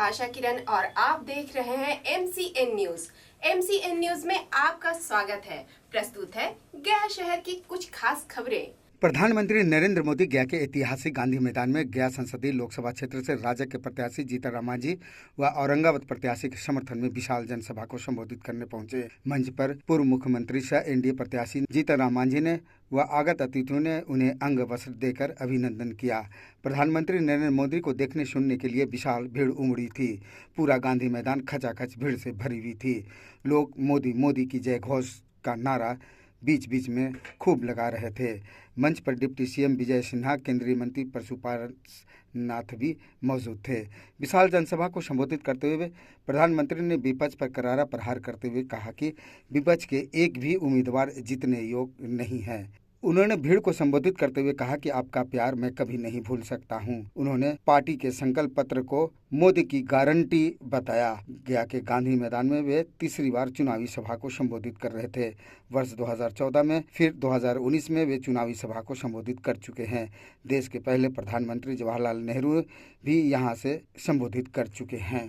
आशा किरण और आप देख रहे हैं MCN न्यूज। MCN न्यूज में आपका स्वागत है। प्रस्तुत है गया शहर की कुछ खास खबरें। प्रधानमंत्री नरेंद्र मोदी गया के ऐतिहासिक गांधी मैदान में गया संसदीय लोकसभा क्षेत्र से राजग के प्रत्याशी जीतन राम व औरंगाबाद प्रत्याशी के समर्थन में विशाल जनसभा को संबोधित करने पहुंचे। मंच पर पूर्व मुख्यमंत्री सह एनडीए प्रत्याशी जीतन राम ने व आगत अतिथियों ने उन्हें अंग वस्त्र देकर अभिनंदन किया। प्रधानमंत्री नरेंद्र मोदी को देखने सुनने के लिए विशाल भीड़ उमड़ी थी। पूरा गांधी मैदान खचाखच भीड़ से भरी हुई थी। लोग मोदी मोदी की जय घोष का नारा बीच बीच में खूब लगा रहे थे। मंच पर डिप्टी सीएम विजय सिन्हा, केंद्रीय मंत्री पशुपालन नाथ भी मौजूद थे। विशाल जनसभा को संबोधित करते हुए प्रधानमंत्री ने विपक्ष पर करारा प्रहार करते हुए कहा कि विपक्ष के एक भी उम्मीदवार जीतने योग्य नहीं है। उन्होंने भीड़ को संबोधित करते हुए कहा कि आपका प्यार मैं कभी नहीं भूल सकता हूं। उन्होंने पार्टी के संकल्प पत्र को मोदी की गारंटी बताया। गया के गांधी मैदान में वे तीसरी बार चुनावी सभा को संबोधित कर रहे थे। वर्ष 2014 में फिर 2019 में वे चुनावी सभा को संबोधित कर चुके हैं। देश के पहले प्रधानमंत्री जवाहरलाल नेहरू भी यहां से संबोधित कर चुके हैं।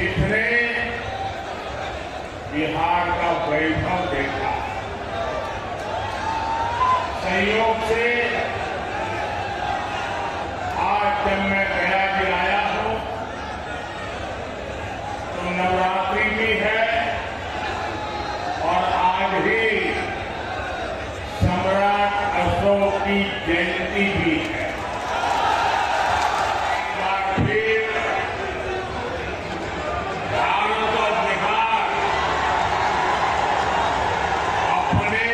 जिसने बिहार का वैभव देखा, संयोग से आज जब मैं गया भी आया हूं तो नवरात्रि भी है और आज ही सम्राट अशोक की जयंती भी है। एक बार फिर भारत और बिहार अपने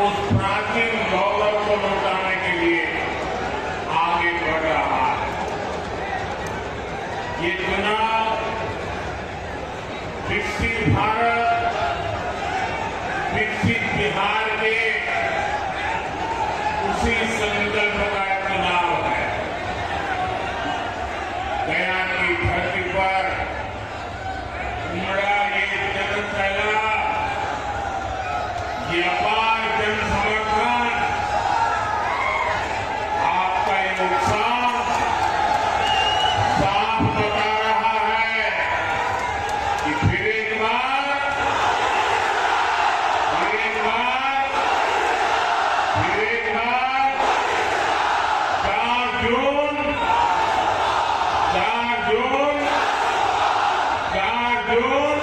उस प्राचीन गौरव को लौटाने के लिए आगे बढ़ रहा है। ये चुनाव विकसित भारत, विकसित बिहार के उसी संकल्प का चुनाव है। गया की धरती पर उमड़ा ये जनसैलाब, ये अपार जन समर्थन, आपका ये उत्साह साफ बता रहा है कि फिर एक बार 4 जून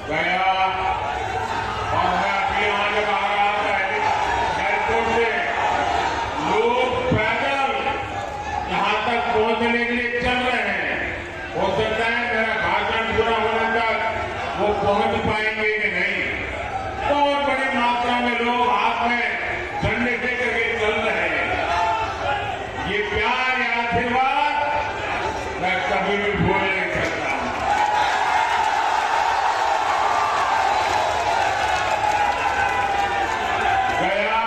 गया। और मैं अभी यहाँ जब आ रहा था एयरपोर्ट से, लोग पैदल यहाँ तक पहुंचने के लिए चल रहे हैं। हो सकता है मेरा भाषण पूरा होने तक वो पहुंच पाएंगे कि नहीं। बहुत बड़ी मात्रा में लोग हाथ में झंडे लेकर के चल रहे हैं। ये प्यार या आशीर्वाद मैं कभी भी भूल नहीं सकता। गया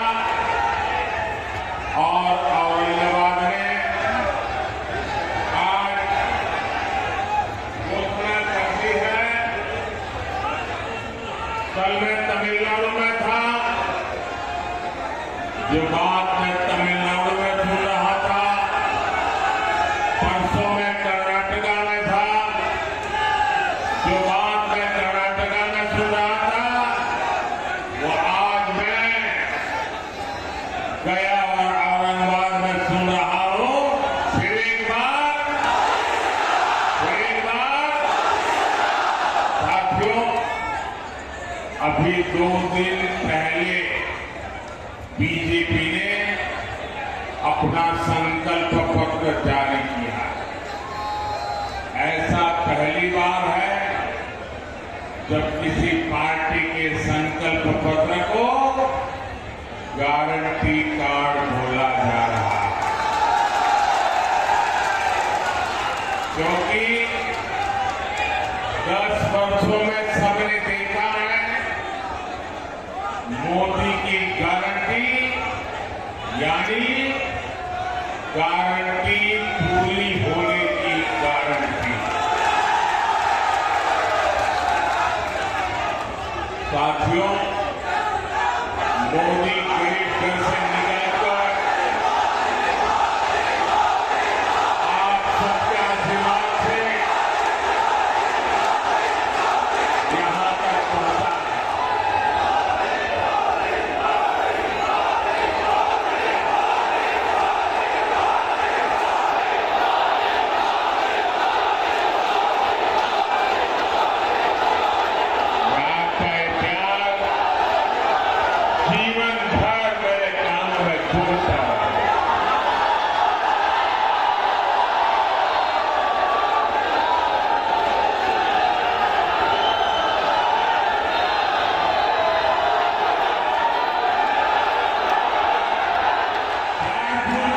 और औरंगाबाद ने आज घोषणा कर दी है। कल मैं तमिलनाडु में था, जो बात मैं तमिलनाडु में सुन रहा था, परसों में कर्नाटका में था, जो बात मैं कर्नाटका में सुन रहा था, वो आज मैं गया और औरंगाबाद में सुन रहा हूं। फिर एक बार साथियों, अभी 2 दिन पहले बीजेपी ने अपना संकल्प पत्र जारी किया। ऐसा पहली बार है जब किसी पार्टी के संकल्प पत्र को गारंटी कार्ड बोला जा रहा है, क्योंकि 10 वर्षों में सबने देखा है मोदी की गारंटी यानी गारंटी पूरी होने की गारंटी। साथियों, मोदी गरीब घर से निकलकर आप सबके आशीर्वाद से यहां तक पहुंचा है। जीवन भर मेरे काम में जुड़ता है।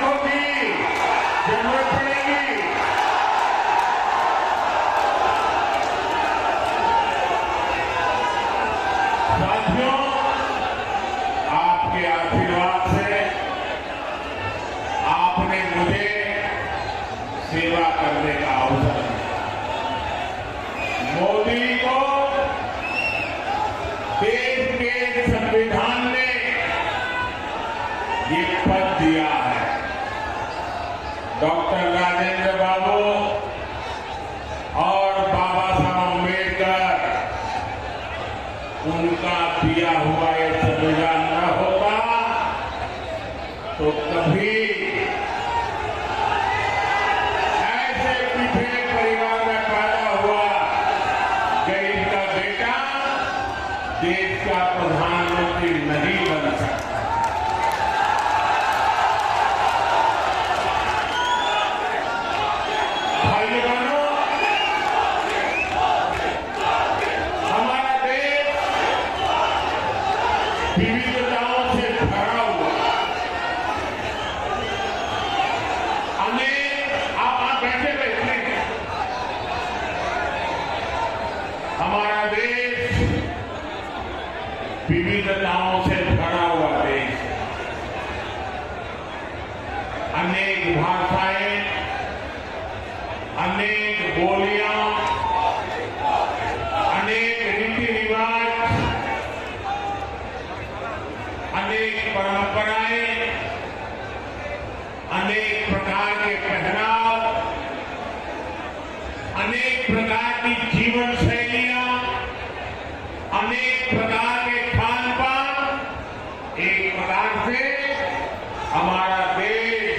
को भी जरूरत पड़ेगी। साथियों, आपके आशीर्वाद से आपने मुझे सेवा करने का अवसर दिया। मोदी को देश के संविधान ने ये पद दिया है। डॉक्टर राजेंद्र बाबू और बाबा साहब अम्बेडकर, उनका दिया हुआ ये संविधान न होता तो कभी ऐसे पिछड़े परिवार में पैदा हुआ गरीब का बेटा देश का प्रधानमंत्री नहीं बन सकता। विविधताओं से भरा हुआ आप बैठे बैठे हमारा देश विविधताओं से भरा हुआ देश, अनेक भाषाएं, अनेक बोलियां, अनेक रीति रिवाज, अनेक परंपराएं, अनेक प्रकार के पहनाव, अनेक प्रकार की जीवन शैलियां, अनेक प्रकार के खान पान, एक प्रकार से हमारा देश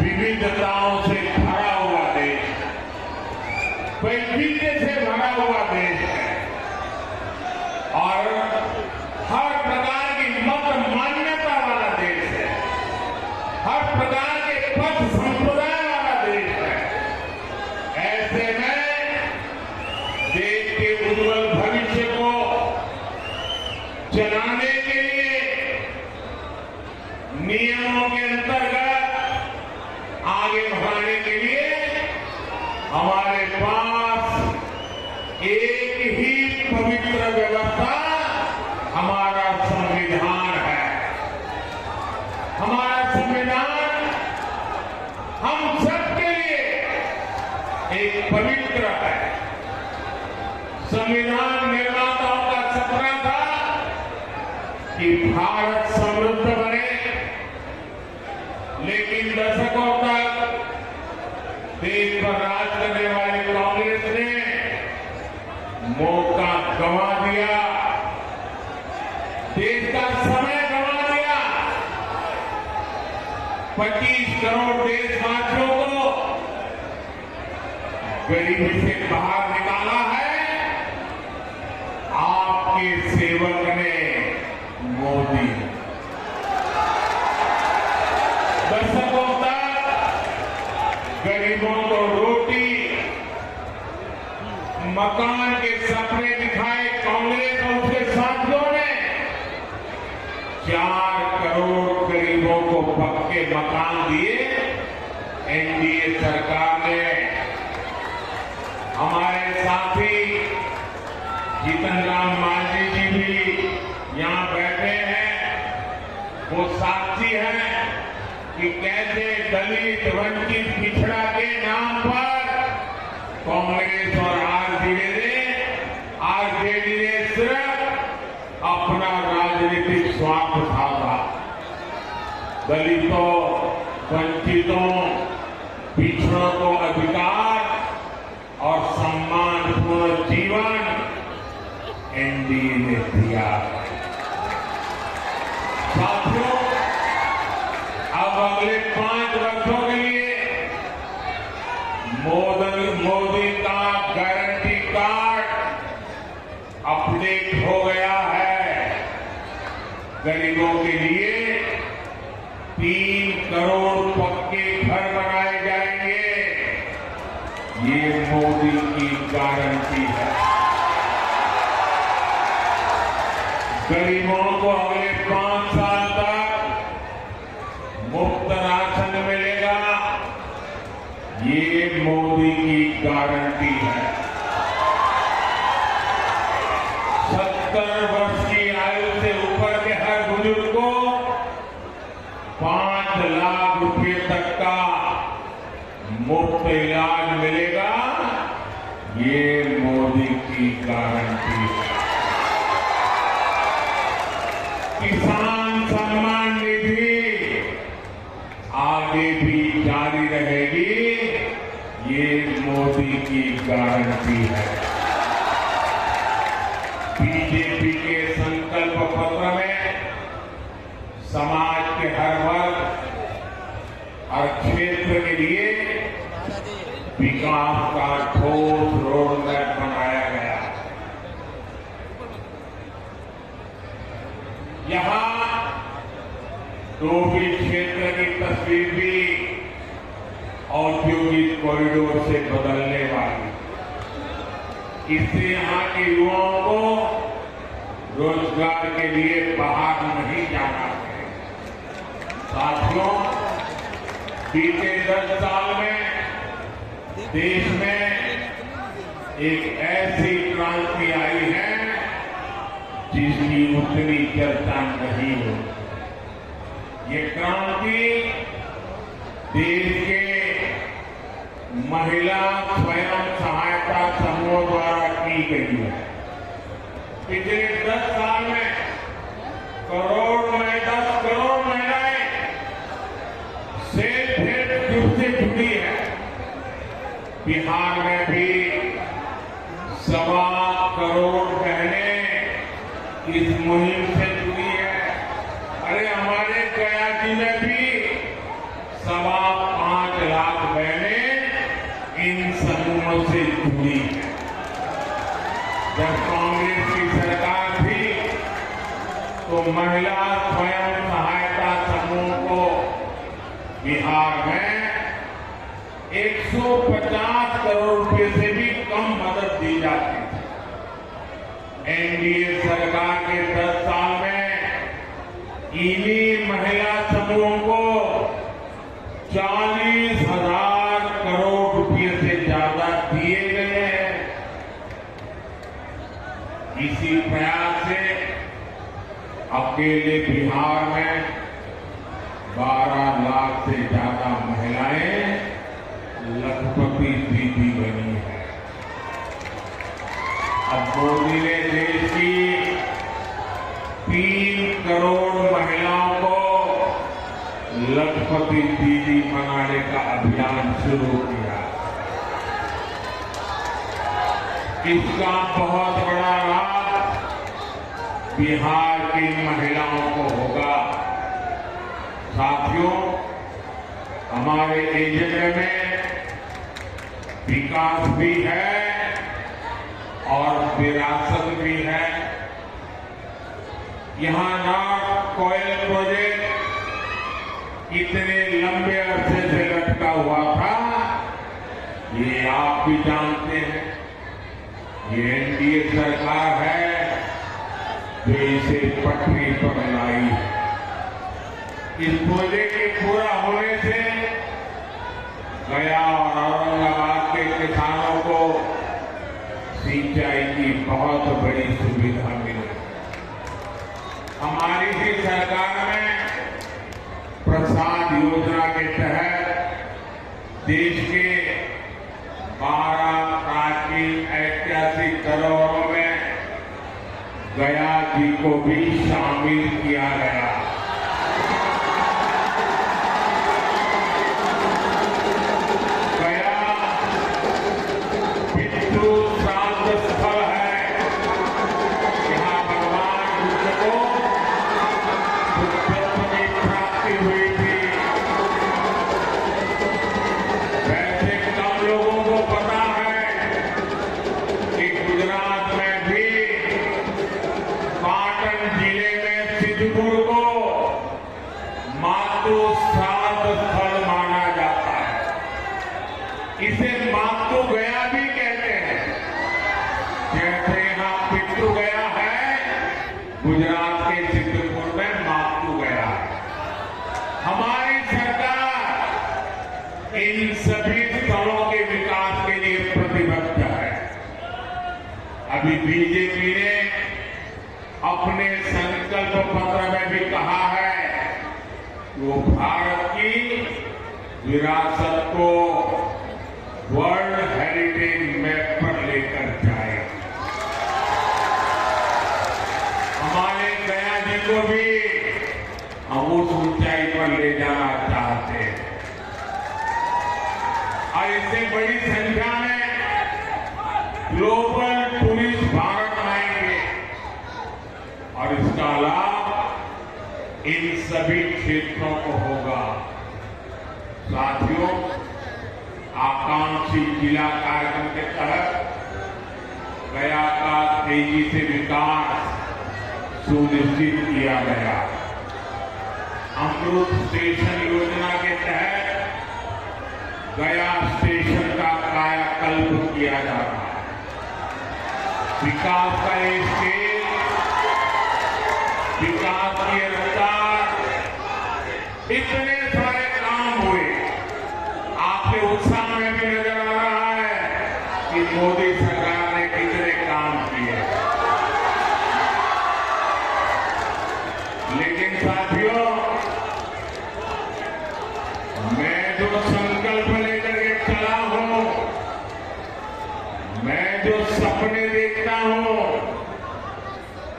विविधताओं से भरा हुआ देश, वैविध्य से भरा हुआ देश है और हर प्रकार की मत मान्यता वाला देश है, हर प्रकार के पथ संप्रदाय वाला देश है। ऐसे में देश के उज्जवल भविष्य को चलाने के लिए नियमों के अंतर्गत आगे बढ़ाने के लिए हमारे पास एक ही पवित्र व्यवस्था हमारा संविधान है। हमारा संविधान हम सबके लिए एक पवित्र है। संविधान निर्माताओं का सपना था कि भारत समृद्ध बने, लेकिन दशकों तक देश पर राज करने वाली कांग्रेस ने मौका गंवा दिया, देश का समय गंवा दिया। 25 करोड़ देशवासियों को गरीबी से बाहर निकाला है आपके सेवक ने, मोदी। दशकों तक गरीबों को रोटी, मकान के सपने दिखाए कांग्रेस और उसके साथियों ने 4 करोड़ गरीबों को पक्के मकान दिए एनडीए सरकार ने। हमारे साथी जीतन राम मांझी जी भी यहाँ बैठे हैं, वो साक्षी हैं कि कैसे दलित, वंचित, पिछड़ा के नाम पर कांग्रेस और आरजेडी ने सिर्फ अपना राजनीतिक स्वार्थ उठाया। दलितों, वंचितों, पिछड़ों को अधिकार और सम्मानपूर्ण जीवन एनडीए ने दिया। साथियों, अब अगले 5 वर्षों के लिए मोदी का गारंटी कार्ड अपडेट हो गया है। गरीबों के लिए 3 करोड़ पक्के घर बनाए जाएंगे, ये मोदी की गारंटी है। गरीबों को अगले 5 साल तक मुफ्त राशन मिलेगा, ये मोदी की गारंटी है। 70 वर्ष की आयु से ऊपर के हर बुजुर्ग को 5 लाख रुपए तक का मुफ्त इलाज मिलेगा, ये मोदी की गारंटी है। किसान सम्मान निधि आगे भी जारी रहेगी। रहेगी, ये मोदी की गारंटी है। बीजेपी के संकल्प पत्र में समाज के हर वर्ग और क्षेत्र के लिए विकास का ठोस रोडमैप बनाया गया। यहां डोभी क्षेत्र की तस्वीर भी औद्योगिक कॉरिडोर से बदलने वाली। इससे यहां के युवाओं को रोजगार के लिए बाहर नहीं जाना है। साथियों, बीते 10 साल में देश में एक ऐसी क्रांति आई है जिसकी उतनी चर्चा नहीं हो। ये क्रांति देश के महिला स्वयं सहायता समूह द्वारा की गई है। पिछले 10 साल में 10 करोड़ महिलाएं सेल्फ हेल्प ग्रुप से जुड़ी है। बिहार में भी 1.25 करोड़ बहनें इस मुहिम से जुड़ी है। अरे हमारे गया जी में भी 5.25 लाख बहनें इन समूहों से जुड़ी है। जब कांग्रेस की सरकार थी तो महिला स्वयं सहायता समूह को बिहार में 150 करोड़ रुपए से भी कम मदद दी जाती थी। एनडीए सरकार के 10 साल में इन्हीं महिला समूहों को 40,000 करोड़ रुपए से ज्यादा दिए गए हैं। इसी प्रयास से अकेले बिहार में 12 लाख से ज्यादा महिलाएं लखपति दीदी बनी है। अब मोदी ने देश की 3 करोड़ महिलाओं को लखपति दीदी बनाने का अभियान शुरू किया। इसका बहुत बड़ा लाभ बिहार की महिलाओं को होगा। साथियों, हमारे एजेंडे में विकास भी है और विरासत भी है। यहां नॉर्थ कोयल प्रोजेक्ट इतने लंबे अरसे से लटका हुआ था, ये आप भी जानते हैं। ये एनडीए सरकार है जो इसे पटरी पर लाई है। इस प्रोजेक्ट के पूरा होने से गया और औरंगाबाद के किसानों को सिंचाई की बहुत बड़ी सुविधा मिली। हमारी ही सरकार में प्रसाद योजना के तहत देश के 12 प्राचीन ऐतिहासिक धरोहरों में गया जी को भी शामिल किया गया। इसे मातू गया भी कहते हैं। जैसे यहां पिट्टू गया है, गुजरात के सिद्धपुर में मातू गया है। हमारी सरकार इन सभी स्थलों के विकास के लिए प्रतिबद्ध है। अभी बीजेपी ने अपने संकल्प पत्र में भी कहा है कि वो भारत की विरासत को वर्ल्ड हेरिटेज मैप पर लेकर जाए। हमारे गया जी को भी हम उस ऊंचाई पर ले जाना चाहते हैं। और इससे बड़ी संख्या में ग्लोबल टूरिस्ट भारत आएंगे और इसका लाभ इन सभी क्षेत्रों को होगा। साथियों, आकांक्षी जिला कार्यक्रम के तहत गया का तेजी से विकास सुनिश्चित किया गया। अमृत स्टेशन योजना के तहत गया स्टेशन का कायाकल्प किया जा रहा है। विकास का ये स्केल, विकास की रफ्तार, इतने सारे काम हुए, आपके उत्साह में भी नजर आ रहा है कि मोदी सरकार ने कितने काम किए। लेकिन साथियों, मैं जो संकल्प लेकर के चला हूं, मैं जो सपने देखता हूं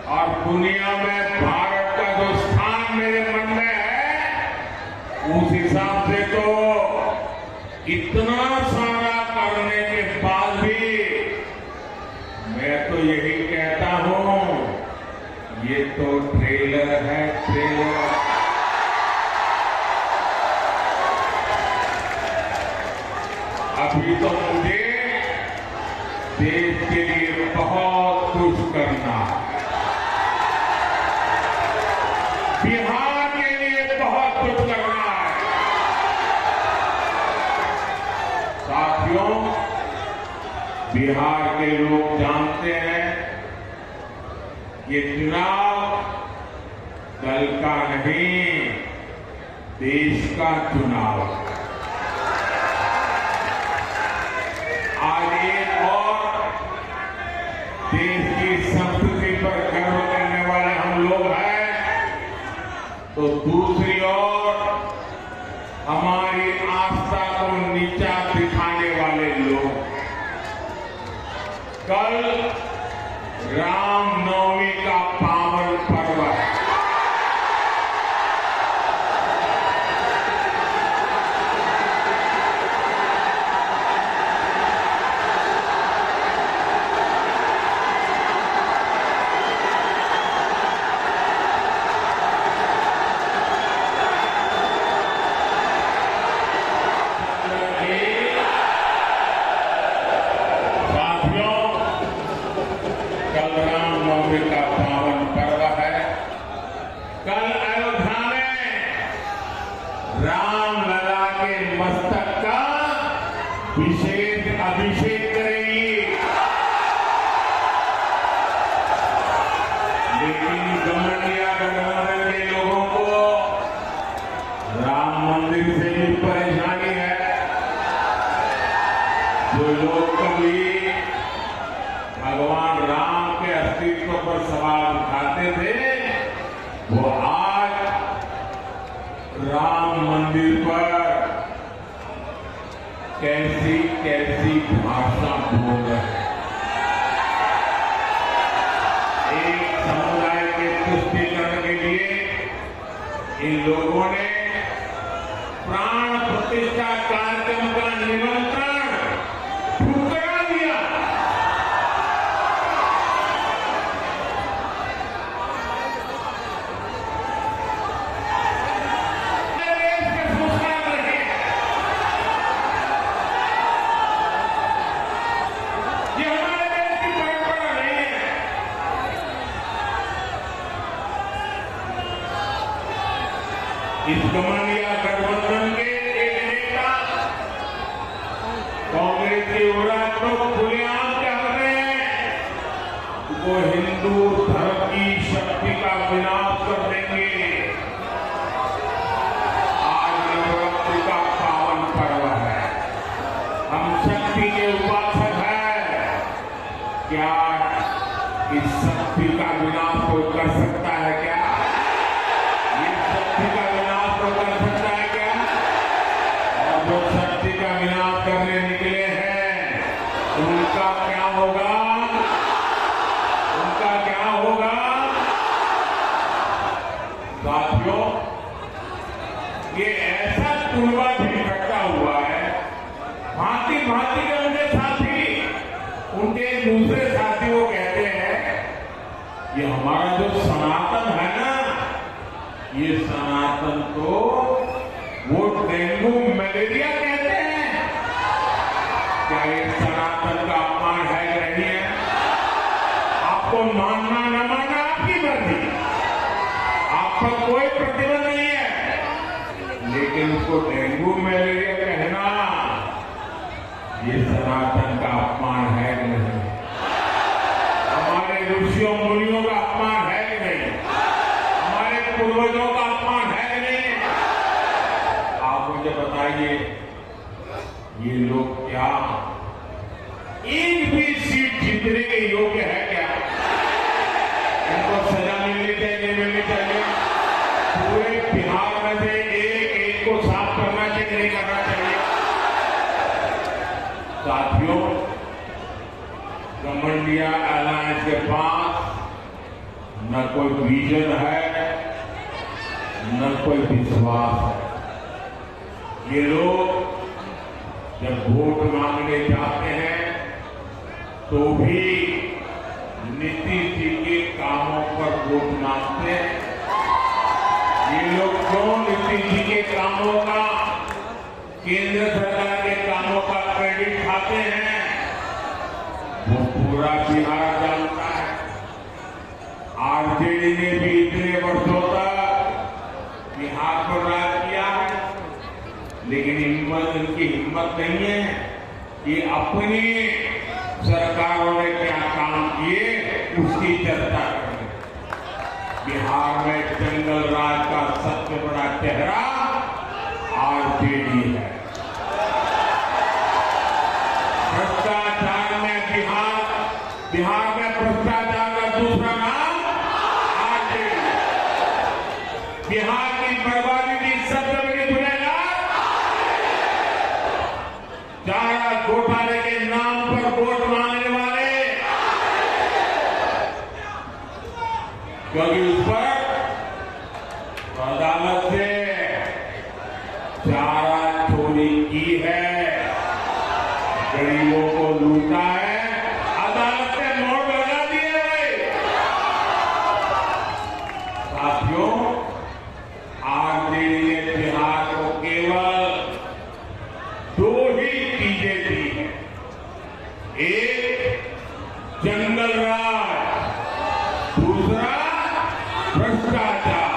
और दुनिया में भारत का जो स्थान मेरे मन में है, उस हिसाब से तो इतना सारा करने के बाद भी मैं तो यही कहता हूं, ये तो ट्रेलर है, ट्रेलर। अभी तो मुझे देश के लिए बहुत कुछ करना है, बिहार के लिए बहुत कुछ करना है। साथियों, बिहार के लोग जानते हैं ये चुनाव दल का नहीं, देश का चुनाव है। आज एक और देश की संस्कृति पर गर्व करने वाले हम लोग हैं, तो दूसरी ओर हमारी आस्था को नीचा दिखाने वाले लोग। कल रामनवमी का पावन पर्व है। कल रामनवमी का पावन पर्व है। कल अयोध्या में रामलला के मस्तक का विशेष अभिषेक करेगी। लेकिन गमंडिया गठबंधन के लोगों को राम मंदिर से भी परेशानी है। जो लोग कभी भगवान राम के अस्तित्व पर सवाल उठाते थे, वो आज राम मंदिर पर कैसी कैसी भाषा बोल रहे हैं। एक समुदाय के तुष्टीकरण के लिए इन लोगों ने प्राण प्रतिष्ठा कार्यक्रम का निमंत्रण ठुकरा दिया। इस गमंडिया गठबंधन के एक नेता कांग्रेस की उड़ान को खुलेआम कह रहे हैं, वो हिंदू धर्म की शक्ति का विनाश कर देंगे। आज नवरात्रि का पावन पर्व है, हम शक्ति के उपासक हैं। क्या इस शक्ति का विनाश कोई कर सकता है? क्या शक्ति का विनाश तो कर सकता है क्या? और जो शक्ति का विनाश करने निकले हैं, उनका क्या होगा? उनका क्या होगा? साथियों, ये ऐसा टुनवा भी इकट्ठा हुआ है, वहां दूसरे साथी वो कहते हैं ये हमारा जो सनातन है ना, ये सनातन को वो डेंगू मलेरिया कहते हैं। क्या ये सनातन का अपमान है कि नहीं है? आपको मानना न मानना आपकी मर्जी, आप पर कोई प्रतिबंध नहीं है, लेकिन उसको डेंगू मलेरिया कहना ये सनातन का अपमान है कि नहीं? हमारे ऋषियों मुनियों का अपमान है कि नहीं? हमारे पूर्वजों का अपमान है कि नहीं? आप मुझे बताइए, ये लोग क्या एक भी सीट जीतने के योग्य है क्या? इनको सजा मिलनी चाहिए, नहीं मिलनी चाहिए? पूरे बिहार में से एक एक को साफ करना चाहिए, नहीं करना चाहिए? साथियों, गठबंधन अलायंस के पास न कोई विजन है, न कोई विश्वास है। ये लोग जब वोट मांगने जाते हैं तो भी नीतीश जी के कामों पर वोट मांगते हैं। ये लोग क्यों नीतीश जी के कामों का, केंद्र सरकार के कामों का क्रेडिट खाते हैं? वो पूरा बिहार जानता है। आरजेडी ने भी इतने वर्षों तक बिहार पर राज किया है, लेकिन इनकी हिम्मत नहीं है कि अपनी सरकारों ने क्या काम किए उसकी चर्चा करें। बिहार में जंगल राज का सबसे बड़ा चेहरा आरजेडी है। भ्रष्टाचार में बिहार में भ्रष्टाचार का दूसरा नाम आरजेडी। बिहार की बर्बादी की सबसे बड़ी बुनियाद चारा घोटाले के नाम पर वोट मांगने वाले, क्योंकि उस पर अदालत से चारा चोरी की है, गरीबों को लूटा है, अदालत से मोड़ लगा दिए भाई। साथियों, आरजेडी ने बिहार को केवल दो ही चीजें दी हैं। एक जंगल राज, दूसरा भ्रष्टाचार।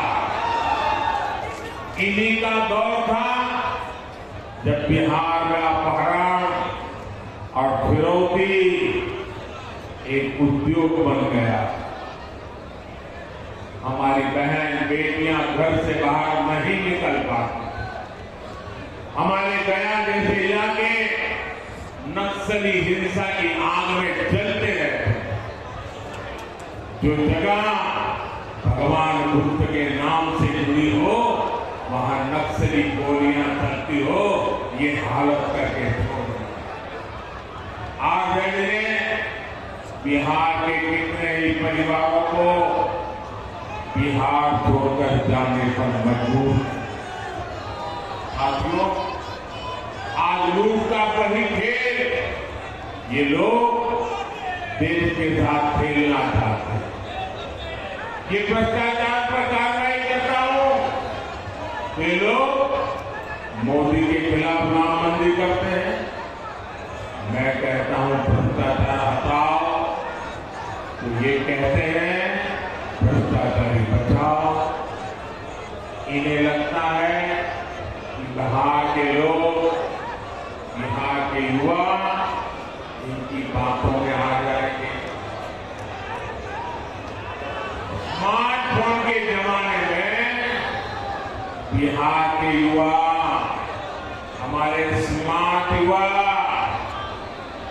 इन्हीं का दौर था जब बिहार में अपहरण और फिरौती एक उद्योग बन गया। हमारी बहन बेटियां घर से बाहर नहीं निकल पाती। हमारे गया जैसे इलाके नक्सली हिंसा की आग में जलते रहते हैं। जो जगह भगवान बुद्ध के नाम से जुड़ी हो, वहां नक्सली गोलियां चलती हो, ये हालत करके छोड़ दी। आरजेडी ने बिहार के कितने ही परिवारों को बिहार छोड़कर जाने पर मजबूर है। साथियों, आज लूट का वही खेल ये लोग देश के साथ खेलना चाहते हैं। ये भ्रष्टाचार पर कार्रवाई करता हूं, ये लोग मोदी के खिलाफ नामबंदी करते हैं। मैं कहता हूं भ्रष्टाचार हटाओ, तो ये कहते हैं भ्रष्टाचारी बचाओ। इन्हें लगता है बिहार के लोग, बिहार के युवा इनकी बातों में आ जाएंगे। स्मार्टफोन के जमाने में बिहार के युवा, हमारे स्मार्ट युवा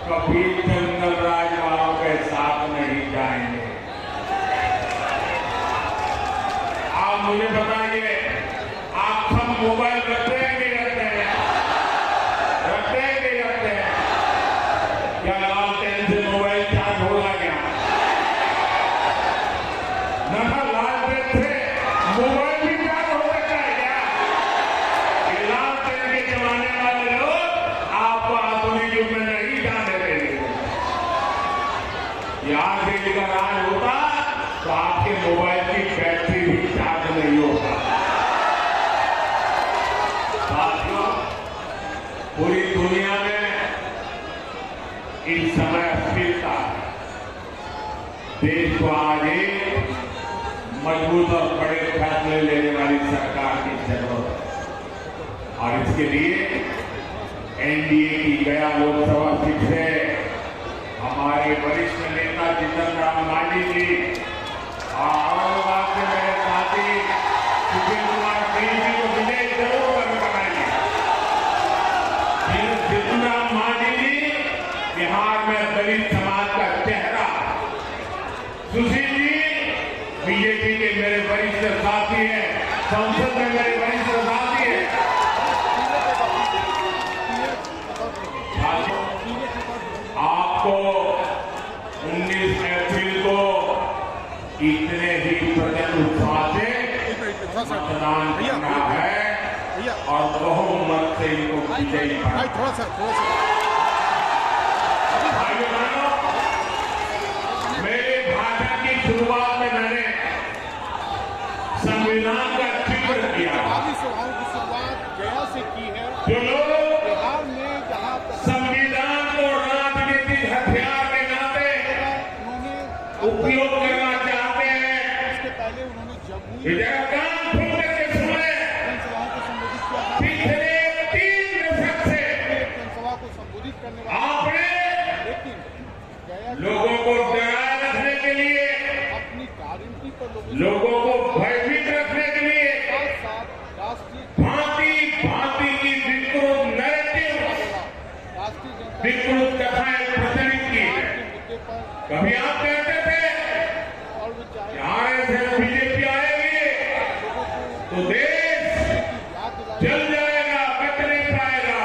कभी जंगल राज वालों के साथ नहीं जाएंगे। आप मुझे बताइए, आप सब मोबाइल रखते हैं कि रखते हैं? रखते हैं कि रखते हैं? क्या लालटेन से मोबाइल चार्ज होगा क्या? ना लालटेन से मोबाइल भी चार्ज हो सकता है क्या? ये लालटेन के जमाने वाले लोग आपको आधुनिक युग में नहीं जाने देंगे। यार देने का राज होता तो आपके मोबाइल की बैटरी भी चार्ज नहीं होता। साथियों, पूरी दुनिया में इस समय अस्थिरता है। देश को आज एक मजबूत और बड़े फैसले लेने वाली सरकार की जरूरत है और इसके लिए एनडीए की गया लोकसभा सीट से हमारे वरिष्ठ नेता जीतन राम मांझी जी और औरंगाबाद के मेरे साथी सुशील कुमार सिंह जी को विजय जरूर कराएंगे। जीतन राम मांझी जी बिहार में दलित समाज का चेहरा, सुशील जी बीजेपी के मेरे वरिष्ठ साथी हैं, संसद में मेरे वरिष्ठ साथी हैं। आपको 19 अप्रैल को इतने ही प्रचंड उत्साह से मतदान करना है और बहुमत से इनको विजयी भाइयों बहनों, मेरे भाषण की शुरुआत में मैंने संविधान का जिक्र किया। सभाओं की शुरुआत गया से की है। जो लोग बिहार में जहाँ संविधान को राजनीतिक हथियार के नाते उपयोग करना चाहते हैं, इसके पहले उन्होंने जमुई ये जगह कान खोल करके सुने। जनसभाओं को संबोधित किया था। पिछले 3 दशक से जनसभा को संबोधित करने वाले, आपने लेकिन गया लोगों को डराए रखने के लिए, अपनी गारंटी पर लोगों को भयभीत रखने के लिए साथ राष्ट्रीय भांति की विकृत नैरेटिव, जनता विकृत कथाएं प्रचलित की है। के मुद्दे पर कभी आप कहते थे और वो चाहे आरएसएस बीजेपी आएगी तो देश याद दिलाए जल जाएगा, बच नहीं पाएगा।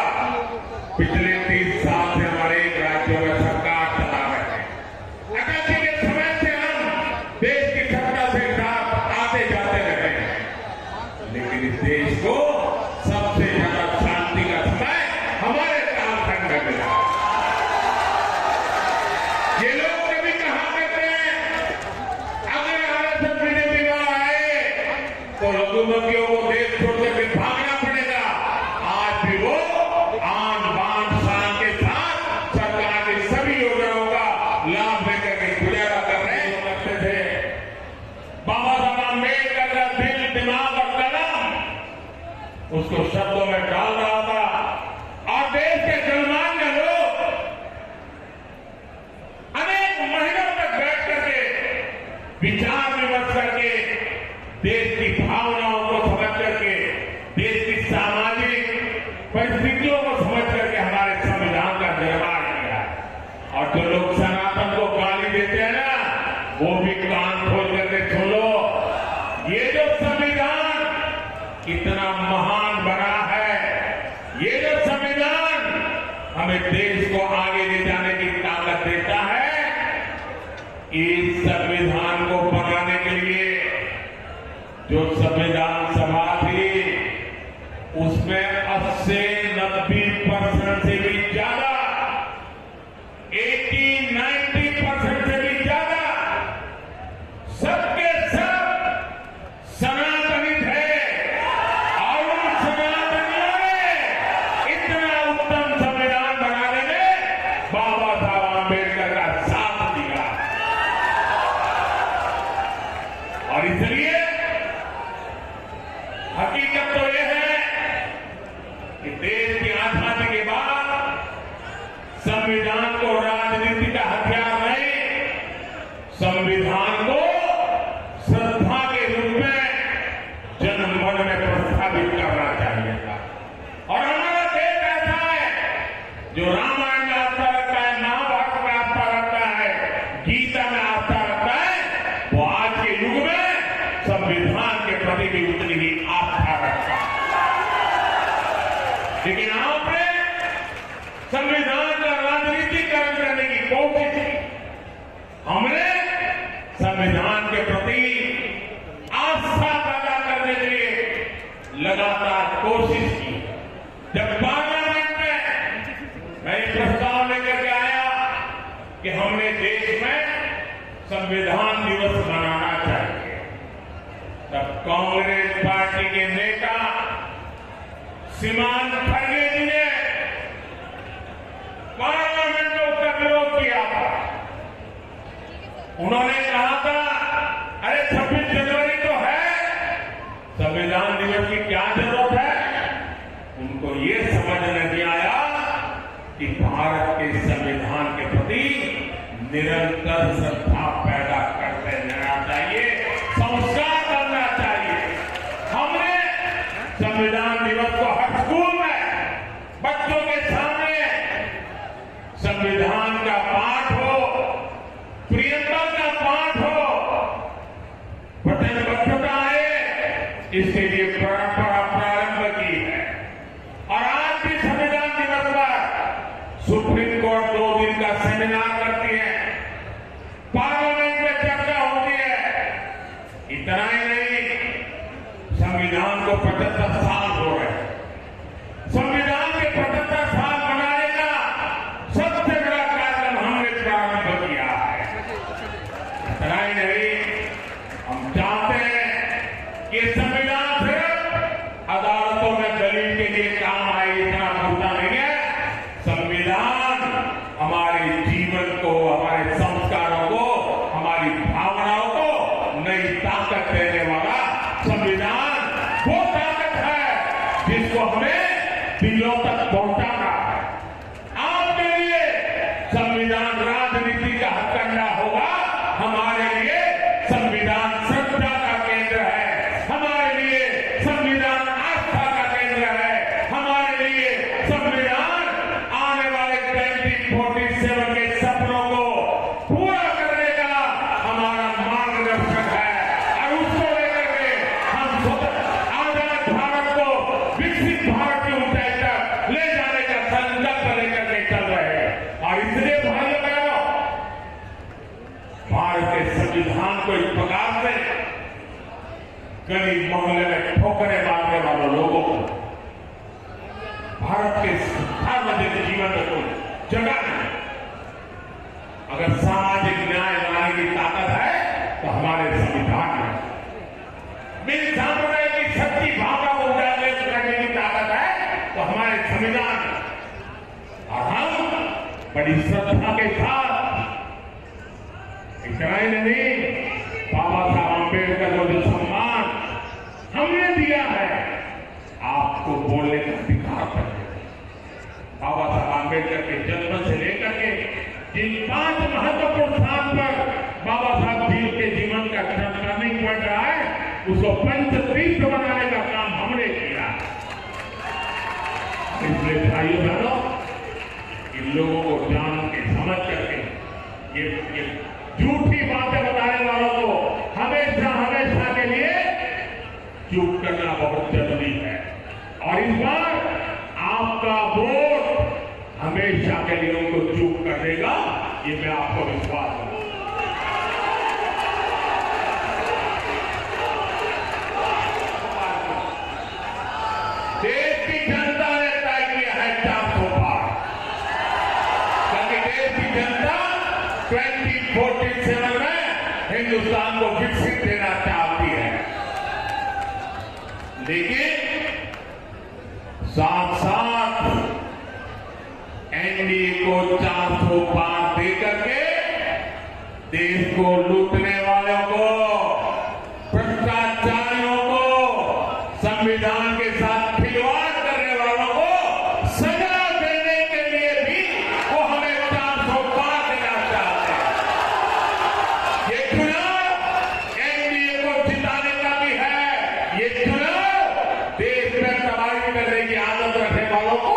पिछले 30 साल से हमारे एक राज्यों में सरकार चला रहे हैं। अटल जी के समय से हम देश की सत्ता से आते जाते रहे हैं, लेकिन इस देश को सबसे ज्यादा शांति का समय हमारे कालखंड में मिला। ये लोग कभी कहा करते हैं अगर आरएसएस बीजेपी वहां आए तो लघुमतियों को देश छोड़ के भागना पड़ेगा। आज भी वो आन बान शान के साथ सरकार की सभी योजनाओं का लाभ लेकर के गुजारा कर रहे हैं। करते थे बाबा साहब अम्बेडकर का दिल, दिमाग और कलम उसको शब्दों में डाल रहा था और देश के गणमान्य लोग अनेक महीनों तक बैठ करके विचार विमर्श करके देश की भावनाओं को समझ करके, देश की सामाजिक परिस्थितियों को समझ करके हमारे संविधान का निर्माण किया। और जो लोग सनातन को गाली देते हैं ना, वो भी कान खोल करके सुन लो। ये जो संविधान इतना महान बना है, ये जो संविधान हमें देश को आगे ले जाने की ताकत देता है, इस संविधान को बनाने के लिए जो संविधान सभा थी उसमें 80-90% से भी ज्यादा, 80-90% से भी ज्यादा सबके सब सनातनी थे और उन सनातनियों ने इतना उत्तम संविधान बनाने में बाबा साहब अम्बेडकर का साथ दिया। और इसलिए हकीकत तो यह है कि देश की आजादी के बाद संविधान को राजनीति का हथियार नहीं, संविधान को श्रद्धा के रूप में जनमन में प्रस्थापित करना चाहिए था। और हमारा देश ऐसा है जो रामायण में आस्था रखता है, महाभारत में आस्था रखता है, गीता में आस्था रखता है, वो आज के युग में संविधान के प्रति भी उतनी ही आस्था रखता है। लेकिन आपने संविधान का राजनीतिकरण करने की कोशिश की। हमने संविधान के प्रति आस्था पैदा करने के लिए लगातार कोशिश की। जब पार्लियामेंट में मैं एक प्रस्ताव लेकर के आया कि हमने देश में संविधान दिवस मनाना चाहिए, तब कांग्रेस पार्टी के नेता श्रीमान खड़गे जी ने पार्लियामेंट में उसका विरोध किया था। उन्होंने कहा था, अरे 26 जनवरी तो है, संविधान दिवस की क्या जरूरत है। उनको ये समझ नहीं आया कि भारत के संविधान के प्रति निरंतर श्रद्धा पैदा करते रहना चाहिए, संस्कार करना चाहिए। हमने संविधान दिवस को हर स्कूल में बच्चों के सामने संविधान का पाठ हो, प्रियंबल का पाठ हो, वचन बद्धता आए, इसके लिए परंपरा प्रारंभ की है। और आज भी संविधान दिवस पर सुप्रीम कोर्ट 2 दिन का सेमिनार करती है, पार्लियामेंट में चर्चा होती है। इतना ही नहीं, संविधान को 75 साल हो रहे हैं। संविधान के 75 साल मनाने का सबसे बड़ा कार्यक्रम हमने प्रारंभ किया है। इतना ही नहीं, हम चाहते हैं कि संविधान सिर्फ अदालतों में दलील के लिए काम आए, इतना पूछता नहीं है। संविधान हमारे जीवन को, हमारे संस्कारों को, हमारी भावनाओं को नई ताकत देने वाला संविधान वो ताकत है जिसको हमें दिलों तक पहुंचाना है। आपके लिए संविधान राजनीति का हथकंडा होगा, हमारे लिए संविधान श्रद्धा का केंद्र है, हमारे लिए संविधान आस्था का केंद्र है, हमारे लिए संविधान आने वाले 2047 के सपनों को पूरा करने का हमारा मार्गदर्शक है। और उसको लेकर के हम आजाद भारत को विकसित भारत की ऊंचाई तक ले जाने का संकल्प लेकर के चल रहे हैं। और इसलिए भाइयों बहनों, भारत के संविधान को इस प्रकार से गली मोहल्ले में ठोकरें मारने वाले लोगों को भारत के सार्वजनिक जीवन में कोई जगह नहीं। अगर सामाजिक न्याय बनाने की ताकत है तो हमारे संविधान में, मिल सामुदाय की सच्ची भावना को उजागर करने की ताकत है तो हमारे संविधान में। और हम बड़ी श्रद्धा के साथ, इतना ही नहीं, बाबा साहब अम्बेडकर को जो सम्मान हमने दिया है, आपको बोलने का अधिकार है। बाबा साहब अम्बेडकर के जन्म से लेकर के जिन 5 महत्वपूर्ण स्थान पर बाबा साहब जी के जीवन का टर्निंग पॉइंट रहा है, उसको पंचतीर्थ बनाने का काम हमने किया। इसलिए भाइयों बहनों, इन लोगों को जान के समझ करके ये झूठी बातें बताने वालों को हमेशा हमेशा के लिए चुप करना बहुत जरूरी है। और इस बार आपका वोट हमेशा के लिए उनको चुप कर देगा, ये मैं आपको विश्वास दूं। देश की जनता ने तय किया है 400 पार, क्योंकि देश की जनता 2047 में हिंदुस्तान को विकसित देना चाहती है। लेकिन साथ साथ एनडीए को 400 पार दे करके देश को लूटने वालों को, भ्रष्टाचारियों को, संविधान के साथ खिलवाड़ करने वालों को सजा देने के लिए भी वो हमें 400 पार देना चाहते हैं। ये चुनाव एनडीए को जिताने का भी है, ये चुनाव देश में तबाही करने की आदत रखने वालों को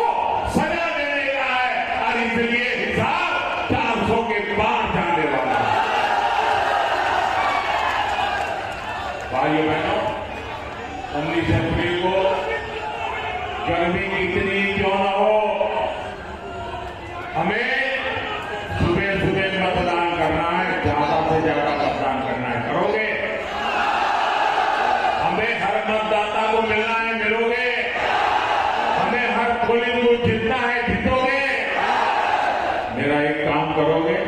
सजा देने का है। और इसलिए हिसाब 400 के पार जाने वाला है। भाइयों बहनों, 19 अप्रैल को गर्मी कितनी क्यों न हो, हमें सुबह सुबह मतदान करना है, ज्यादा से ज्यादा मतदान करना है। करोगे? हमें हर मतदाता को मिलना है, मिलोगे? हमें हर पोलिंग बूथ जीतना है, जीतोगे? मेरा एक काम करोगे?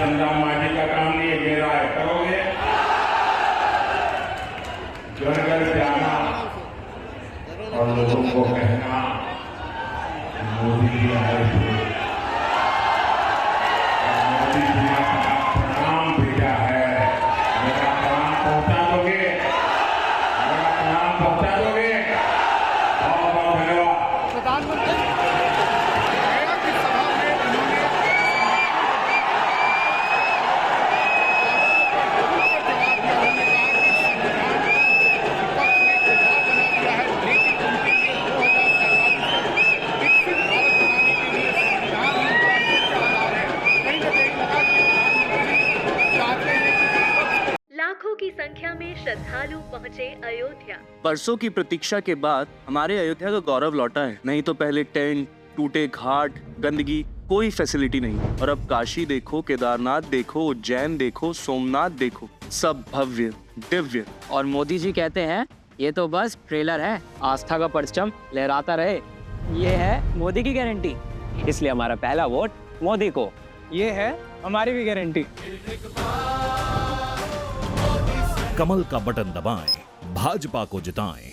जीतन राम मांझी का काम नहीं है, मेरा है, करोगे? घर घर जाना और लोगों को कहना मोदी जी आए थे, मोदी जी ने प्रणाम भेजा है, मेरा प्रणाम पहुंचा दोगे? मेरा प्रणाम पहुंचा दोगे? बहुत बहुत धन्यवाद। प्रधानमंत्री गया की सभा में उन्होंने लाखों की संख्या में श्रद्धालु पहुंचे अयोध्या। बरसों की प्रतीक्षा के बाद हमारे अयोध्या का गौरव लौटा है। नहीं तो पहले टेंट, टूटे घाट, गंदगी, कोई फैसिलिटी नहीं। और अब काशी देखो, केदारनाथ देखो, उज्जैन देखो, सोमनाथ देखो, सब भव्य दिव्य। और मोदी जी कहते हैं ये तो बस ट्रेलर है, आस्था का परचम लहराता रहे। ये है मोदी की गारंटी, इसलिए हमारा पहला वोट मोदी को। ये है हमारी भी गारंटी। कमल का बटन दबाएं, भाजपा को जिताएं।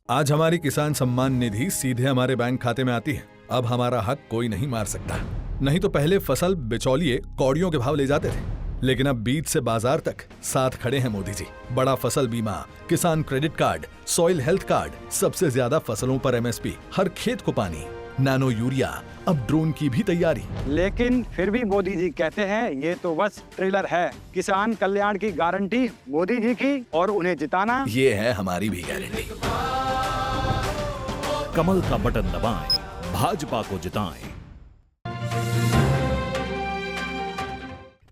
आज हमारी किसान सम्मान निधि सीधे हमारे बैंक खाते में आती है। अब हमारा हक कोई नहीं मार सकता। नहीं तो पहले फसल बिचौलिए कौड़ियों के भाव ले जाते थे, लेकिन अब बीज से बाजार तक साथ खड़े हैं मोदी जी। बड़ा फसल बीमा, किसान credit card, soil health card, सबसे ज्यादा फसलों पर एमएसपी, हर खेत को पानी, नैनो यूरिया, अब ड्रोन की भी तैयारी। लेकिन फिर भी मोदी जी कहते हैं ये तो बस ट्रेलर है। किसान कल्याण की गारंटी मोदी जी की, और उन्हें जिताना ये है हमारी भी गारंटी। कमल का बटन दबाएं, भाजपा को जिताएं।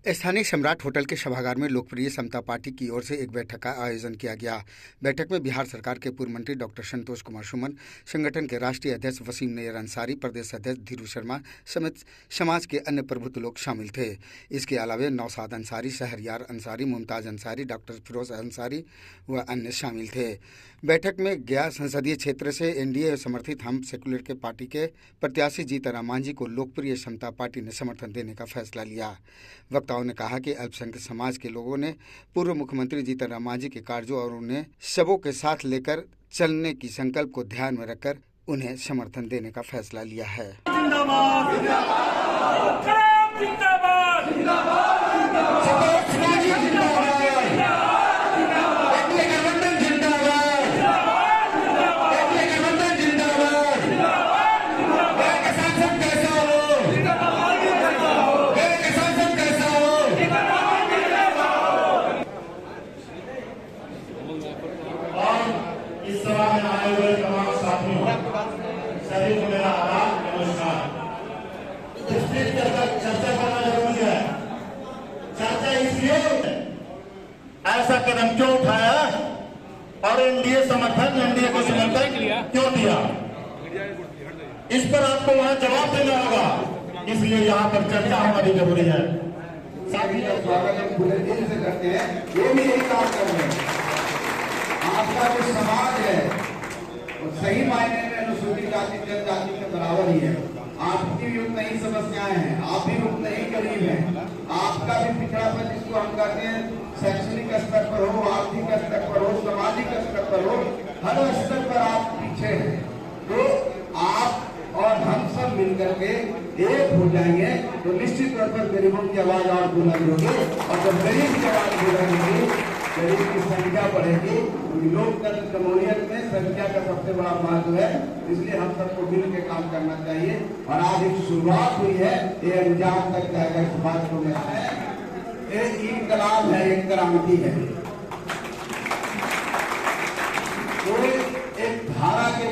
स्थानीय सम्राट होटल के सभागार में लोकप्रिय समता पार्टी की ओर से एक बैठक का आयोजन किया गया। बैठक में बिहार सरकार के पूर्व मंत्री डॉक्टर संतोष कुमार सुमन, संगठन के राष्ट्रीय अध्यक्ष वसीम नैयर अंसारी, प्रदेश अध्यक्ष धीरू शर्मा समेत समाज के अन्य प्रबुद्ध लोग शामिल थे। इसके अलावा नौशाद अंसारी, शहरयार अंसारी, मुमताज अंसारी, डॉक्टर फिरोज अंसारी व अन्य शामिल थे। बैठक में गया संसदीय क्षेत्र से एनडीए समर्थित हम सेकुलर के पार्टी के प्रत्याशी जीतन मांझी को लोकप्रिय समता पार्टी ने समर्थन देने का फैसला लिया। वक्ताओं ने कहा कि अल्पसंख्यक समाज के लोगों ने पूर्व मुख्यमंत्री जीतन राम मांझी के कार्यों और उन्हें सबों के साथ लेकर चलने की संकल्प को ध्यान में रखकर उन्हें समर्थन देने का फैसला लिया है। सभी को मेरा आदाब, नमस्कार। चर्चा करना जरूरी है। चर्चा इसलिए ऐसा कदम क्यों उठाया और एनडीए समर्थन, एनडीए को समर्थन क्यों दिया, इस पर आपको वहां जवाब देना होगा। इसलिए यहाँ पर चर्चा हमारी जरूरी है। सभी का स्वागत हम पूरे दिल से करते हैं। ये भी यही काम कर रहे हैं। आपका जो समाज है वो सही मायने में अनुसूचित जाति जनजाति के बराबर ही है। आपकी भी उतना ही समस्याएं हैं, आप भी उतने ही गरीब हैं। आपका भी पिछड़ापन जिसको हम कहते हैं शैक्षणिक स्तर पर हो, आर्थिक स्तर पर हो, सामाजिक स्तर पर हो, हर स्तर पर आप पीछे हैं। तो आप और हम सब मिलकर के एक हो जाएंगे तो निश्चित तौर पर गरीबों की आवाज और बुलंद होगी। और जब गरीब की आवाज बुलंद होगी, गरीब की संख्या बढ़ेगी। लोकतंत्र जमहूरियत में संख्या का सबसे बड़ा महत्व है। इसलिए हम सबको मिल के काम करना चाहिए। और आज एक शुरुआत हुई है, ये अंजाम तक जाएगा। इस बात को मैं एक इनकलाब है, एक क्रांति है। तो एक धारा के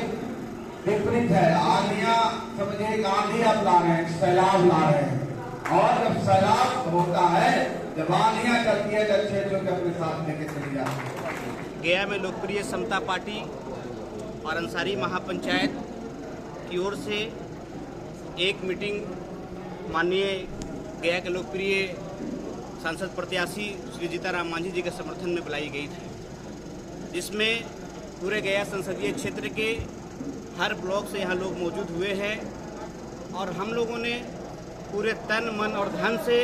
विपरीत है। आंधियां समझिए, एक आंधी आप ला रहे हैं, सैलाब ला रहे हैं। और जब सैलाब होता है, जब आंधियां चलती है, तो अच्छे लोग अपने साथ लेके चले जाते हैं। गया में लोकप्रिय समता पार्टी और अंसारी महापंचायत की ओर से एक मीटिंग माननीय गया के लोकप्रिय सांसद प्रत्याशी श्री जीतन राम मांझी जी के समर्थन में बुलाई गई थी, जिसमें पूरे गया संसदीय क्षेत्र के हर ब्लॉक से यहाँ लोग मौजूद हुए हैं। और हम लोगों ने पूरे तन मन और धन से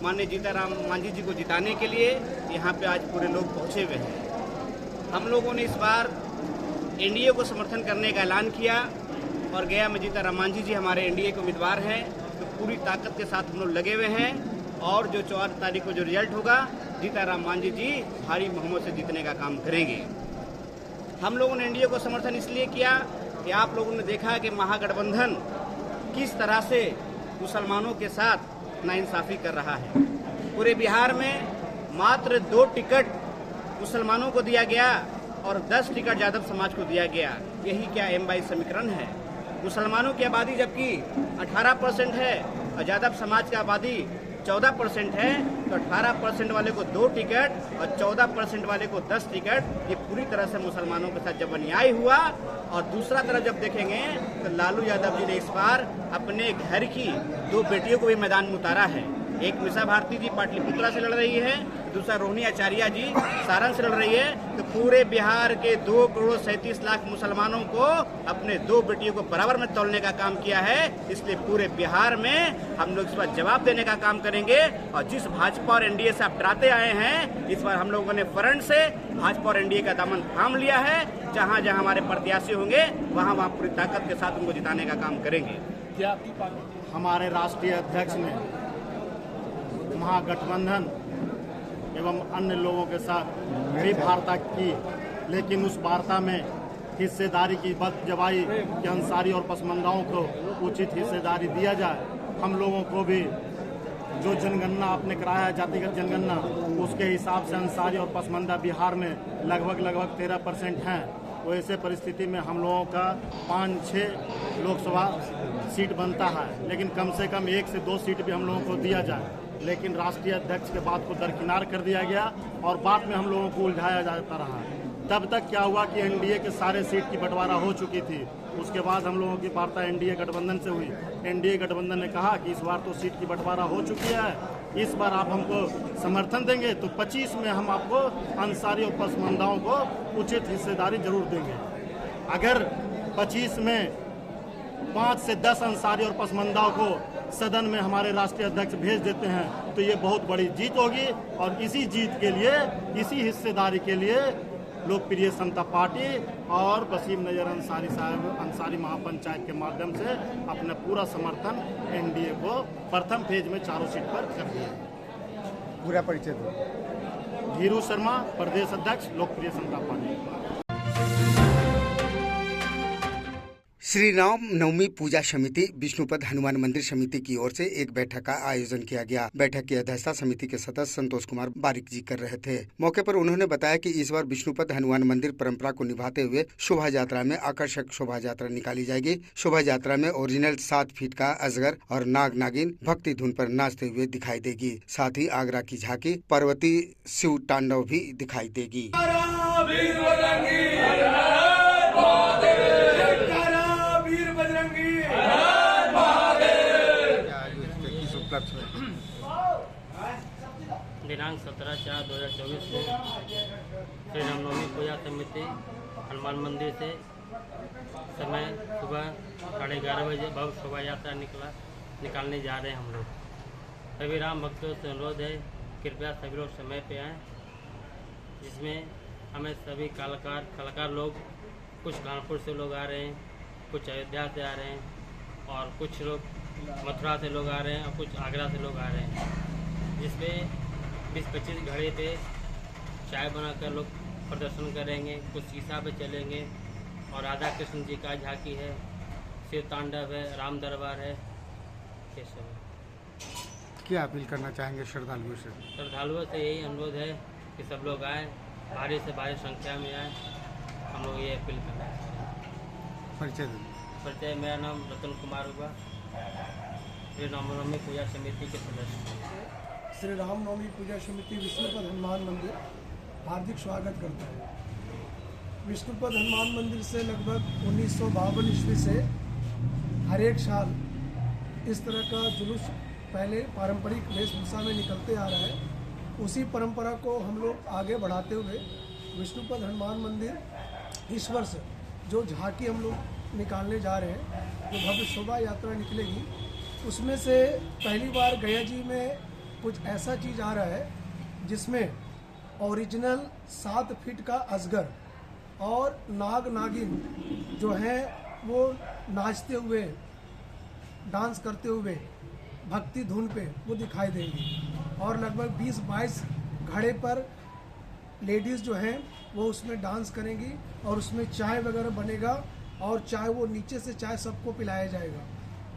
माननीय जीताराम मांझी जी को जिताने के लिए यहाँ पे आज पूरे लोग पहुँचे हुए हैं। हम लोगों ने इस बार एनडीए को समर्थन करने का ऐलान किया और गया में जीताराम मांझी जी हमारे एनडीए के उम्मीदवार हैं, तो पूरी ताकत के साथ हम लोग लगे हुए हैं और जो 4 तारीख को जो रिजल्ट होगा जीताराम मांझी जी भारी बहुमत से जीतने का काम करेंगे। हम लोगों ने एनडीए को समर्थन इसलिए किया कि आप लोगों ने देखा कि महागठबंधन किस तरह से मुसलमानों के साथ नाइंसाफ़ी कर रहा है। पूरे बिहार में मात्र 2 टिकट मुसलमानों को दिया गया और 10 टिकट यादव समाज को दिया गया। यही क्या M22 समीकरण है? मुसलमानों की आबादी जबकि 18% है और यादव समाज की आबादी 14% है, तो 18% वाले को 2 टिकट और 14% वाले को 10 टिकट, ये पूरी तरह से मुसलमानों के साथ जब अन्याय हुआ। और दूसरा तरफ जब देखेंगे तो लालू यादव जी ने इस बार अपने घर की 2 बेटियों को भी मैदान में उतारा है। एक मिसा भारती जी पाटलिपुत्रा से लड़ रही है, दूसरा रोहिणी आचार्य जी सारण से लड़ रही है। तो पूरे बिहार के 2 करोड़ 37 लाख मुसलमानों को अपने 2 बेटियों को बराबर में तोलने का काम किया है। इसलिए पूरे बिहार में हम लोग इस बार जवाब देने का काम करेंगे। और जिस भाजपा और एनडीए से आप डराते आए हैं, इस बार हम लोगों ने फ्रंट से भाजपा और एनडीए का दामन थाम लिया है। जहाँ जहाँ हमारे प्रत्याशी होंगे वहाँ वहाँ पूरी ताकत के साथ उनको जिताने का काम करेंगे। क्या हमारे राष्ट्रीय अध्यक्ष ने महागठबंधन एवं अन्य लोगों के साथ भी वार्ता की, लेकिन उस वार्ता में हिस्सेदारी की बात जबाई कि अंसारी और पसमंदाओं को उचित हिस्सेदारी दिया जाए। हम लोगों को भी जो जनगणना आपने कराया है, जातिगत जनगणना, उसके हिसाब से अंसारी और पसमंदा बिहार में लगभग 13% हैं। तो ऐसे परिस्थिति में हम लोगों का 5-6 लोकसभा सीट बनता है, लेकिन कम से कम 1 से 2 सीट भी हम लोगों को दिया जाए। लेकिन राष्ट्रीय अध्यक्ष के बात को दरकिनार कर दिया गया और बाद में हम लोगों को उलझाया जाता रहा। तब तक क्या हुआ कि एनडीए के सारे सीट की बंटवारा हो चुकी थी। उसके बाद हम लोगों की वार्ता एनडीए गठबंधन से हुई। एनडीए गठबंधन ने कहा कि इस बार तो सीट की बंटवारा हो चुकी है, इस बार आप हमको समर्थन देंगे तो 25 में हम आपको अंसारी और पसमंदाओं को उचित हिस्सेदारी जरूर देंगे। अगर 25 में 5 से 10 अंसारी और पसमंदाओं को सदन में हमारे राष्ट्रीय अध्यक्ष भेज देते हैं तो ये बहुत बड़ी जीत होगी। और इसी जीत के लिए, इसी हिस्सेदारी के लिए लोकप्रिय समता पार्टी और वसीम नजर अंसारी साहब अंसारी महापंचायत के माध्यम से अपना पूरा समर्थन एनडीए को प्रथम फेज में 4 सीट पर कर दिया। पूरा परिचय दो। धीरू शर्मा, प्रदेश अध्यक्ष, लोकप्रिय समता पार्टी। श्री राम नवमी पूजा समिति विष्णुपद हनुमान मंदिर समिति की ओर से एक बैठक का आयोजन किया गया। बैठक की अध्यक्षता समिति के सदस्य संतोष कुमार बारिक जी कर रहे थे। मौके पर उन्होंने बताया कि इस बार विष्णुपद हनुमान मंदिर परंपरा को निभाते हुए शोभा यात्रा में आकर्षक शोभा यात्रा निकाली जाएगी। शोभा यात्रा में ओरिजिनल 7 फीट का अजगर और नाग नागिन भक्ति धुन पर नाचते हुए दिखाई देगी। साथ ही आगरा की झांकी पार्वती शिव तांडव भी दिखाई देगी। दिनांक 17/4/2024 को श्री रामनवमी पूजा समिति हनुमान मंदिर से समय सुबह 11:30 बजे भव्य शोभा यात्रा निकालने जा रहे हैं। हम लोग सभी राम भक्तों से अनुरोध है, कृपया सभी लोग समय पे आएँ, जिसमें हमें सभी कलाकार लोग, कुछ कानपुर से लोग आ रहे हैं, कुछ अयोध्या से आ रहे हैं और कुछ लोग मथुरा से लोग आ रहे हैं और कुछ आगरा से लोग आ रहे हैं, जिसमें 20-25 घड़े पे चाय बनाकर लोग प्रदर्शन करेंगे, कुछ शीशा पे चलेंगे और राधा कृष्ण जी का झांकी है, शिव तांडव है, राम दरबार है। ये सब क्या अपील करना चाहेंगे श्रद्धालुओं से? श्रद्धालुओं से यही अनुरोध है कि सब लोग आए, भारी से भारी संख्या में आए। हम लोग ये अपील करना चाहते हैं। परिचय मेरा नाम रतन कुमार हुआ, श्री रामनवमी पूजा समिति के सदस्य। श्री रामनवमी पूजा समिति विष्णुपद हनुमान मंदिर हार्दिक स्वागत करता है। विष्णुपद हनुमान मंदिर से लगभग 1952 ईस्वी से हर एक साल इस तरह का जुलूस पहले पारंपरिक वेशभूषा में निकलते आ रहा है। उसी परंपरा को हम लोग आगे बढ़ाते हुए विष्णुपद हनुमान मंदिर इस वर्ष जो झांकी हम लोग निकालने जा रहे हैं, जो भव्य शोभा यात्रा निकलेगी, उसमें से पहली बार गया जी में कुछ ऐसा चीज़ आ रहा है जिसमें ओरिजिनल 7 फीट का अजगर और नाग नागिन जो है वो नाचते हुए, डांस करते हुए भक्ति धुन पे वो दिखाई देंगी। और लगभग 20-22 घड़े पर लेडीज़ जो हैं वो उसमें डांस करेंगी और उसमें चाय वगैरह बनेगा और चाय वो नीचे से चाय सबको पिलाया जाएगा।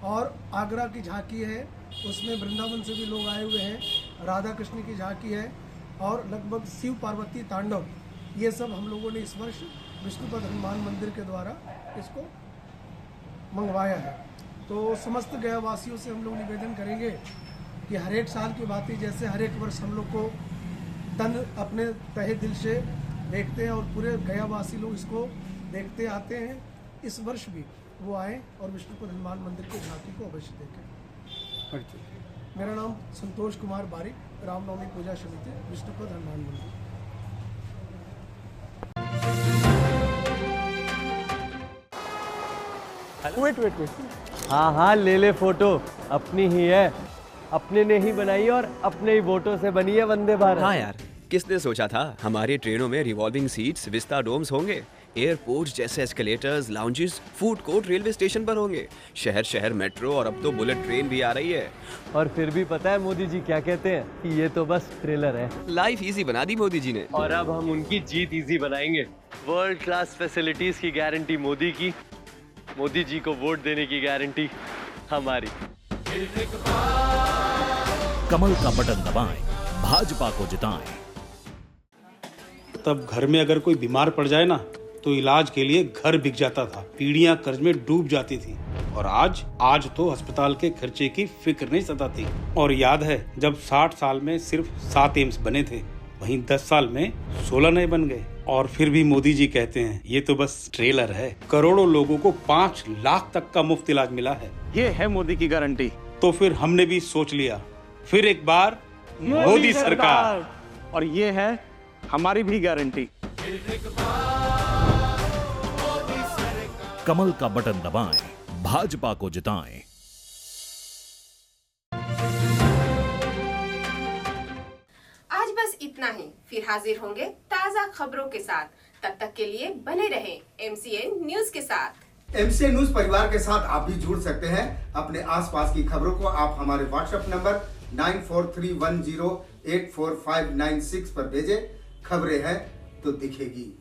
और आगरा की झांकी है, उसमें वृंदावन से भी लोग आए हुए हैं, राधा कृष्ण की झांकी है और लगभग शिव पार्वती तांडव, ये सब हम लोगों ने इस वर्ष विष्णुपद हनुमान मंदिर के द्वारा इसको मंगवाया है। तो समस्त गया वासियों से हम लोग निवेदन करेंगे कि हर एक साल की बात ही जैसे हर एक वर्ष हम लोग को तन अपने तहे दिल से देखते हैं और पूरे गया वासी लोग इसको देखते आते हैं, इस वर्ष भी वो आए और विष्णुपद हनुमान मंदिर की झांकी को अवश्य देखें। मेरा नाम संतोष कुमार बारिक, रामनवमी पूजा समिति, विष्णुपद हनुमान मंदिर। वेट। हाँ, ले फोटो, अपनी ही है, अपने ने ही बनाई और अपने ही वोटों से बनी है वंदे भारत। हाँ यार, किसने सोचा था हमारी ट्रेनों में रिवॉल्विंग सीट्स, विस्टा डोम्स होंगे, एयरपोर्ट जैसे escalators, lounges, food court railway station पर होंगे, शहर शहर मेट्रो और अब तो बुलेट ट्रेन भी आ रही है। और फिर भी पता है मोदी जी क्या कहते हैं कि ये तो बस ट्रेलर है। लाइफ इजी बना दी मोदी जी ने। और अब हम उनकी जीत इजी बनाएंगे। वर्ल्ड क्लास फैसिलिटीज की गारंटी मोदी की, मोदी जी को वोट देने की गारंटी हमारी। कमल का बटन दबाएं, भाजपा को जिताएं। तब घर में अगर कोई बीमार पड़ जाए ना तो इलाज के लिए घर बिक जाता था, पीढ़ियां कर्ज में डूब जाती थी। और आज तो अस्पताल के खर्चे की फिक्र नहीं सताती। और याद है जब 60 साल में सिर्फ 7 एम्स बने थे, वहीं 10 साल में 16 नए बन गए। और फिर भी मोदी जी कहते हैं ये तो बस ट्रेलर है। करोड़ों लोगों को 5 लाख तक का मुफ्त इलाज मिला है। ये है मोदी की गारंटी। तो फिर हमने भी सोच लिया, फिर एक बार मोदी सरकार। और ये है हमारी भी गारंटी। कमल का बटन दबाएं, भाजपा को जिताएं। आज बस इतना ही, फिर हाजिर होंगे ताजा खबरों के साथ। तब तक के लिए बने रहें MCN न्यूज के साथ। MCN न्यूज परिवार के साथ आप भी जुड़ सकते हैं। अपने आसपास की खबरों को आप हमारे व्हाट्सएप नंबर 9431084596 पर भेजें। खबरें हैं तो दिखेगी।